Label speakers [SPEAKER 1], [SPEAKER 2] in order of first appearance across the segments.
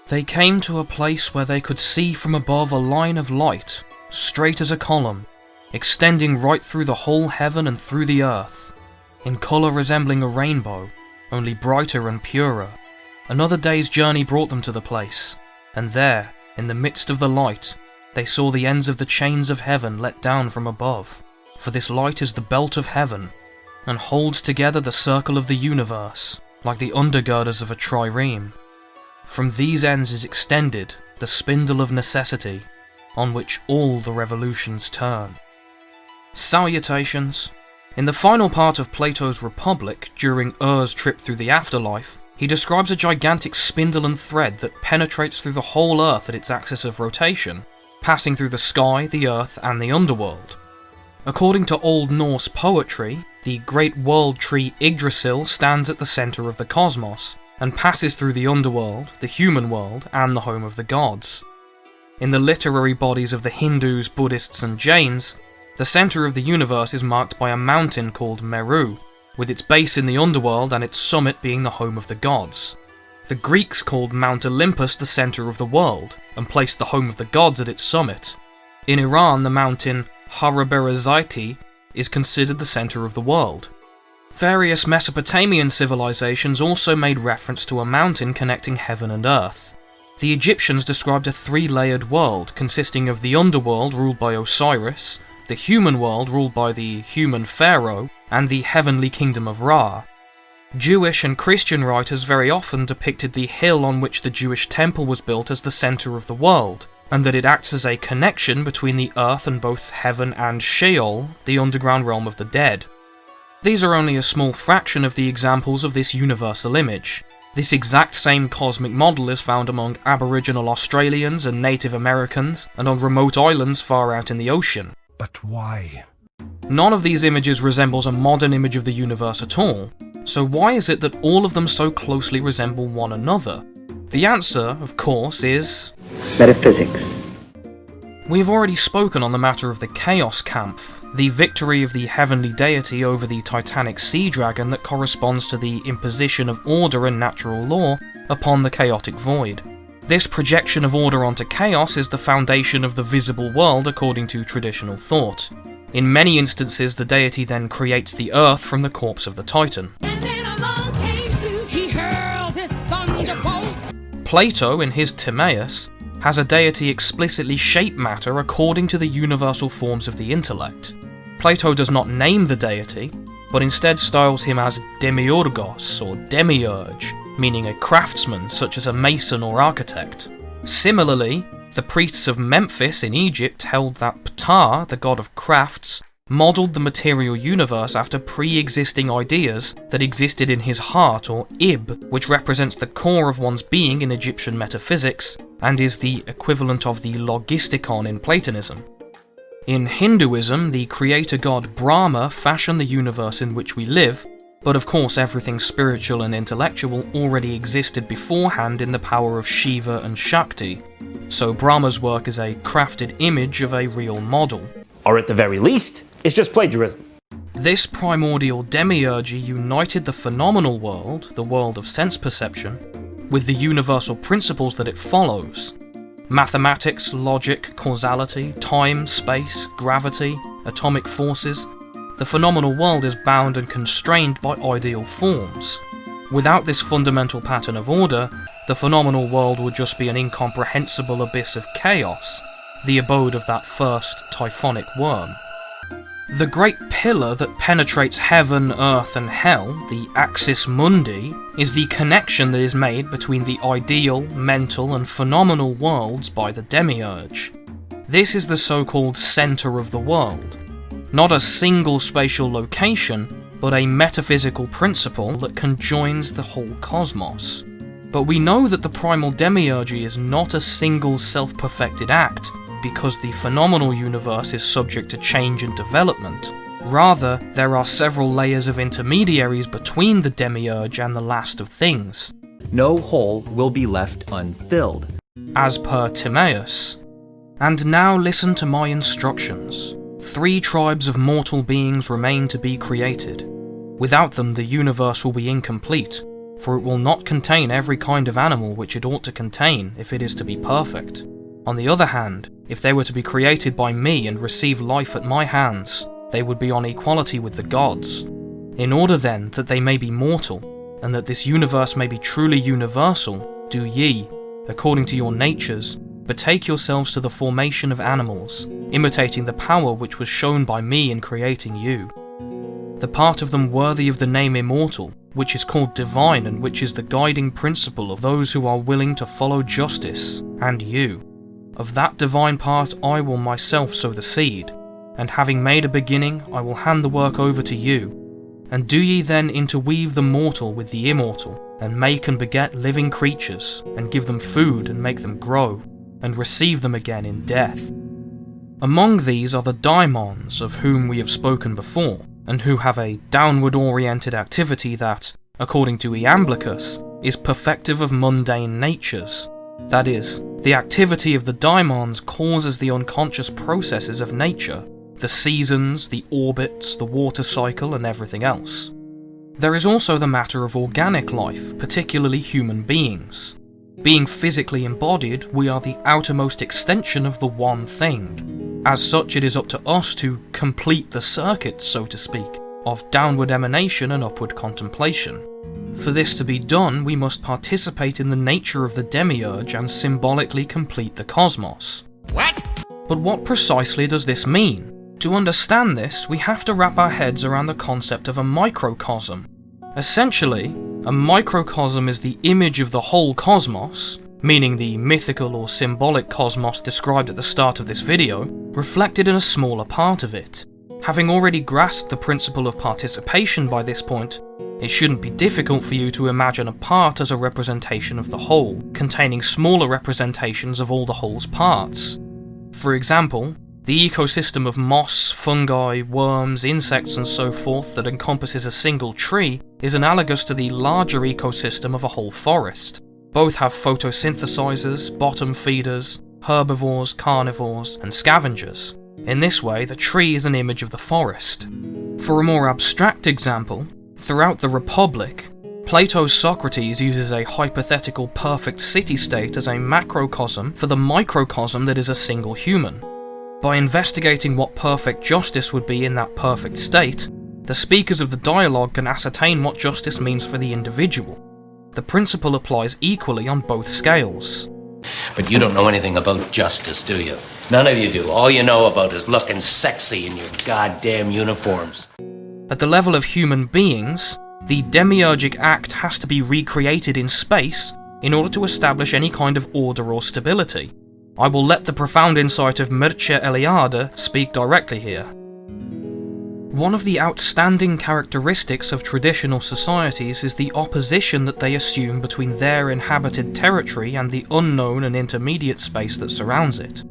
[SPEAKER 1] They came to a place where they could see from above a line of light, straight as a column, extending right through the whole heaven and through the earth, in colour resembling a rainbow, only brighter and purer. Another day's journey brought them to the place, and there, in the midst of the light, they saw the ends of the chains of heaven let down from above, for this light is the belt of heaven, and holds together the circle of the universe, like the undergirders of a trireme. From these ends is extended the spindle of necessity, on which all the revolutions turn. Salutations. In the final part of Plato's Republic, during Ur's trip through the afterlife, he describes a gigantic spindle and thread that penetrates through the whole Earth at its axis of rotation, passing through the sky, the earth, and the underworld. According to Old Norse poetry, the great world tree Yggdrasil stands at the centre of the cosmos, and passes through the underworld, the human world, and the home of the gods. In the literary bodies of the Hindus, Buddhists, and Jains, the centre of the universe is marked by a mountain called Meru, with its base in the underworld and its summit being the home of the gods. The Greeks called Mount Olympus the centre of the world, and placed the home of the gods at its summit. In Iran, the mountain Haraberaziti is considered the centre of the world. Various Mesopotamian civilizations also made reference to a mountain connecting heaven and earth. The Egyptians described a three-layered world consisting of the underworld ruled by Osiris, the human world ruled by the human pharaoh, and the heavenly kingdom of Ra. Jewish and Christian writers very often depicted the hill on which the Jewish temple was built as the centre of the world, and that it acts as a connection between the earth and both heaven and Sheol, the underground realm of the dead. These are only a small fraction of the examples of this universal image. This exact same cosmic model is found among Aboriginal Australians and Native Americans, and on remote islands far out in the ocean.
[SPEAKER 2] But why?
[SPEAKER 1] None of these images resembles a modern image of the universe at all, so why is it that all of them so closely resemble one another? The answer, of course, is
[SPEAKER 3] Metaphysics.
[SPEAKER 1] We have already spoken on the matter of the Chaos Kampf, the victory of the heavenly deity over the titanic sea dragon that corresponds to the imposition of order and natural law upon the chaotic void. This projection of order onto chaos is the foundation of the visible world according to traditional thought. In many instances, the deity then creates the earth from the corpse of the titan. Plato, in his Timaeus, has a deity explicitly shape matter according to the universal forms of the intellect. Plato does not name the deity, but instead styles him as demiurgos or demiurge, meaning a craftsman such as a mason or architect. Similarly, the priests of Memphis in Egypt held that Ptah, the god of crafts, modelled the material universe after pre-existing ideas that existed in his heart, or Ib, which represents the core of one's being in Egyptian metaphysics, and is the equivalent of the logistikon in Platonism. In Hinduism, the creator god Brahma fashioned the universe in which we live, but of course everything spiritual and intellectual already existed beforehand in the power of Shiva and Shakti, so Brahma's work is a crafted image of a real model.
[SPEAKER 4] Or at the very least, it's just plagiarism.
[SPEAKER 1] This primordial demiurgy united the phenomenal world, the world of sense perception, with the universal principles that it follows. Mathematics, logic, causality, time, space, gravity, atomic forces. The phenomenal world is bound and constrained by ideal forms. Without this fundamental pattern of order, the phenomenal world would just be an incomprehensible abyss of chaos, the abode of that first typhonic worm. The great pillar that penetrates heaven, earth, and hell, the axis mundi, is the connection that is made between the ideal, mental, and phenomenal worlds by the demiurge. This is the so-called centre of the world. Not a single spatial location, but a metaphysical principle that conjoins the whole cosmos. But we know that the primal demiurgy is not a single self-perfected act, because the phenomenal universe is subject to change and development. Rather, there are several layers of intermediaries between the demiurge and the last of things.
[SPEAKER 5] No hole will be left unfilled,
[SPEAKER 1] as per Timaeus. And now listen to my instructions. 3 tribes of mortal beings remain to be created. Without them, the universe will be incomplete, for it will not contain every kind of animal which it ought to contain if it is to be perfect. On the other hand, if they were to be created by me and receive life at my hands, they would be on equality with the gods. In order then that they may be mortal, and that this universe may be truly universal, do ye, according to your natures, betake yourselves to the formation of animals, imitating the power which was shown by me in creating you. The part of them worthy of the name immortal, which is called divine and which is the guiding principle of those who are willing to follow justice, and you. Of that divine part I will myself sow the seed, and having made a beginning I will hand the work over to you. And do ye then interweave the mortal with the immortal, and make and beget living creatures, and give them food and make them grow, and receive them again in death. Among these are the daimons, of whom we have spoken before, and who have a downward-oriented activity that, according to Iamblichus, is perfective of mundane natures. That is, the activity of the daimons causes the unconscious processes of nature, the seasons, the orbits, the water cycle, and everything else. There is also the matter of organic life, particularly human beings. Being physically embodied, we are the outermost extension of the one thing. As such, it is up to us to complete the circuit, so to speak, of downward emanation and upward contemplation. For this to be done, we must participate in the nature of the demiurge and symbolically complete the cosmos.
[SPEAKER 2] What?
[SPEAKER 1] But what precisely does this mean? To understand this, we have to wrap our heads around the concept of a microcosm. Essentially, a microcosm is the image of the whole cosmos, meaning the mythical or symbolic cosmos described at the start of this video, reflected in a smaller part of it. Having already grasped the principle of participation by this point, it shouldn't be difficult for you to imagine a part as a representation of the whole, containing smaller representations of all the whole's parts. For example, the ecosystem of moss, fungi, worms, insects and so forth that encompasses a single tree is analogous to the larger ecosystem of a whole forest. Both have photosynthesizers, bottom feeders, herbivores, carnivores, and scavengers. In this way, the tree is an image of the forest. For a more abstract example, throughout the Republic, Plato's Socrates uses a hypothetical perfect city-state as a macrocosm for the microcosm that is a single human. By investigating what perfect justice would be in that perfect state, the speakers of the dialogue can ascertain what justice means for the individual. The principle applies equally on both scales.
[SPEAKER 2] But you don't know anything about justice, do you? None of you do. All you know about is looking sexy in your goddamn uniforms.
[SPEAKER 1] At the level of human beings, the demiurgic act has to be recreated in space in order to establish any kind of order or stability. I will let the profound insight of Mircea Eliade speak directly here. One of the outstanding characteristics of traditional societies is the opposition that they assume between their inhabited territory and the unknown and intermediate space that surrounds it.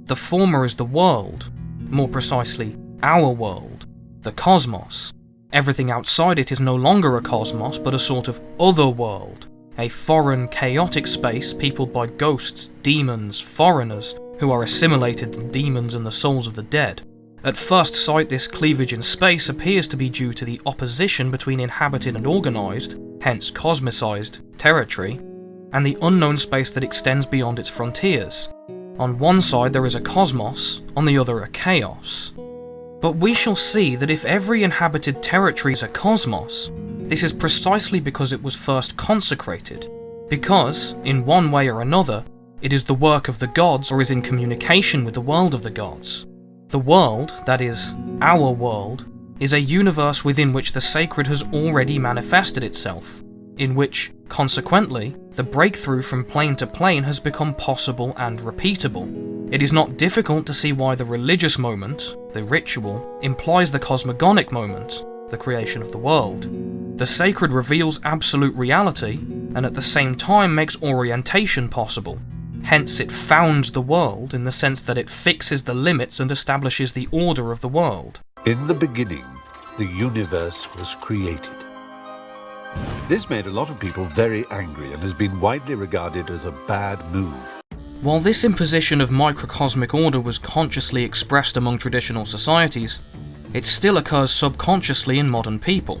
[SPEAKER 1] The former is the world, more precisely, our world, the cosmos. Everything outside it is no longer a cosmos, but a sort of other world, a foreign, chaotic space peopled by ghosts, demons, foreigners, who are assimilated to demons and the souls of the dead. At first sight, this cleavage in space appears to be due to the opposition between inhabited and organised, hence cosmicized, territory, and the unknown space that extends beyond its frontiers. On one side there is a cosmos, on the other a chaos. But we shall see that if every inhabited territory is a cosmos, this is precisely because it was first consecrated, because, in one way or another, it is the work of the gods or is in communication with the world of the gods. The world, that is, our world, is a universe within which the sacred has already manifested itself, in which, consequently, the breakthrough from plane to plane has become possible and repeatable. It is not difficult to see why the religious moment, the ritual, implies the cosmogonic moment, the creation of the world. The sacred reveals absolute reality, and at the same time makes orientation possible. Hence it founds the world in the sense that it fixes the limits and establishes the order of the world.
[SPEAKER 3] In the beginning, the universe was created. This made a lot of people very angry and has been widely regarded as a bad move.
[SPEAKER 1] While this imposition of microcosmic order was consciously expressed among traditional societies, it still occurs subconsciously in modern people.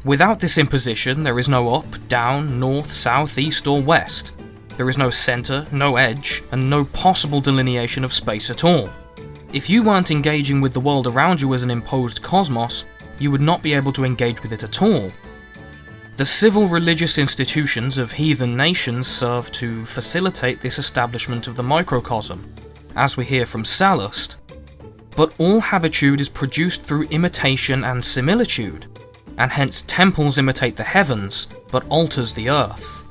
[SPEAKER 1] Without this imposition, there is no up, down, north, south, east or west. There is no centre, no edge, and no possible delineation of space at all. If you weren't engaging with the world around you as an imposed cosmos, you would not be able to engage with it at all. The civil religious institutions of heathen nations serve to facilitate this establishment of the microcosm, as we hear from Sallust. But all habitude is produced through imitation and similitude, and hence temples imitate the heavens, but alters the earth.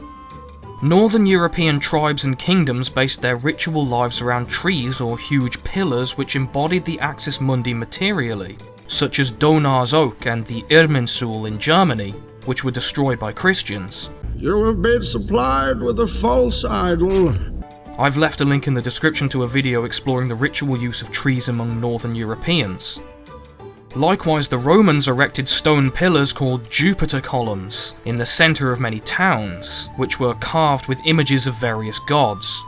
[SPEAKER 1] Northern European tribes and kingdoms based their ritual lives around trees or huge pillars which embodied the axis mundi materially, such as Donau's Oak and the Irminsul in Germany, which were destroyed by Christians.
[SPEAKER 6] You have been supplied with a false idol.
[SPEAKER 1] I've left a link in the description to a video exploring the ritual use of trees among Northern Europeans. Likewise, the Romans erected stone pillars called Jupiter columns in the centre of many towns, which were carved with images of various gods.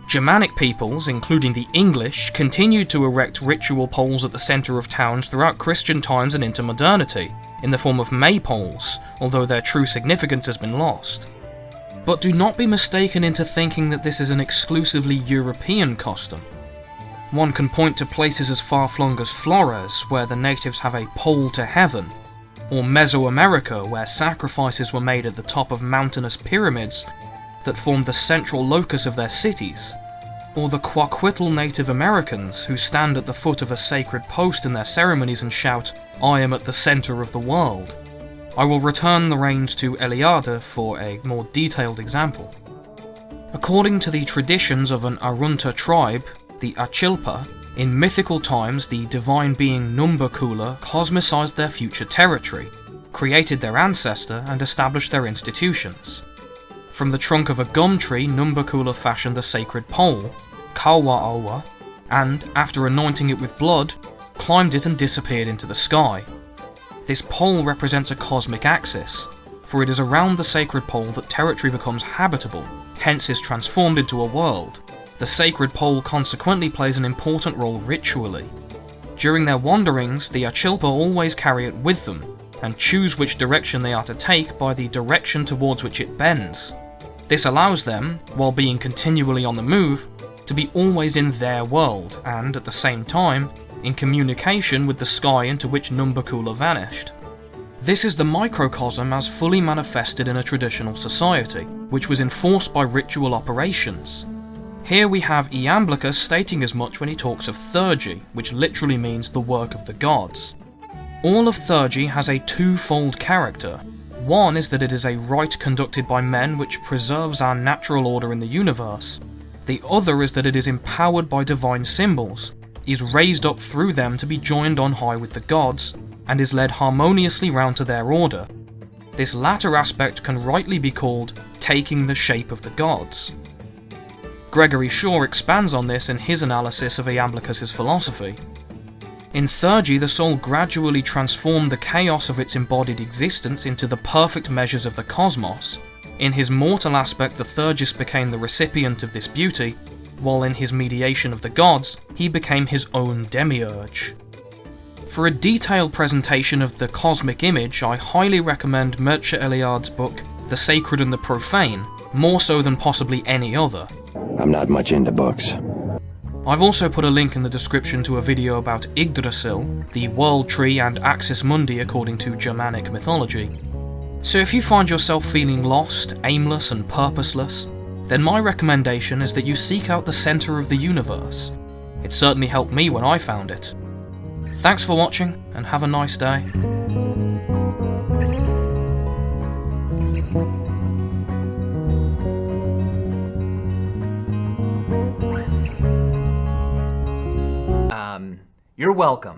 [SPEAKER 1] Germanic peoples, including the English, continued to erect ritual poles at the centre of towns throughout Christian times and into modernity, in the form of maypoles, although their true significance has been lost. But do not be mistaken into thinking that this is an exclusively European custom. One can point to places as far-flung as Flores, where the natives have a pole to heaven, or Mesoamerica, where sacrifices were made at the top of mountainous pyramids that formed the central locus of their cities, or the Kwakiutl Native Americans, who stand at the foot of a sacred post in their ceremonies and shout, "I am at the centre of the world." I will return the reins to Eliade for a more detailed example. According to the traditions of an Arunta tribe, the Achilpa, in mythical times the divine being Numbakula cosmicized their future territory, created their ancestor, and established their institutions. From the trunk of a gum tree, Numbakula fashioned a sacred pole, Kawa'awa, and, after anointing it with blood, climbed it and disappeared into the sky. This pole represents a cosmic axis, for it is around the sacred pole that territory becomes habitable, hence is transformed into a world. The sacred pole consequently plays an important role ritually. During their wanderings, the Achilpa always carry it with them, and choose which direction they are to take by the direction towards which it bends. This allows them, while being continually on the move, to be always in their world, and, at the same time, in communication with the sky into which Numbakula vanished. This is the microcosm as fully manifested in a traditional society, which was enforced by ritual operations. Here we have Iamblichus stating as much when he talks of Theurgy, which literally means the work of the gods. All of Theurgy has a twofold character. One is that it is a rite conducted by men which preserves our natural order in the universe. The other is that it is empowered by divine symbols, is raised up through them to be joined on high with the gods, and is led harmoniously round to their order. This latter aspect can rightly be called taking the shape of the gods. Gregory Shaw expands on this in his analysis of Iamblichus's philosophy. In Theurgy, the soul gradually transformed the chaos of its embodied existence into the perfect measures of the cosmos. In his mortal aspect, the Theurgist became the recipient of this beauty, while in his mediation of the gods, he became his own demiurge. For a detailed presentation of the cosmic image, I highly recommend Mircea Eliade's book, The Sacred and the Profane, more so than possibly any other.
[SPEAKER 7] I'm not much into books.
[SPEAKER 1] I've also put a link in the description to a video about Yggdrasil, the world tree and axis mundi according to Germanic mythology. So if you find yourself feeling lost, aimless and purposeless, then my recommendation is that you seek out the centre of the universe. It certainly helped me when I found it. Thanks for watching, and have a nice day.
[SPEAKER 5] You're welcome.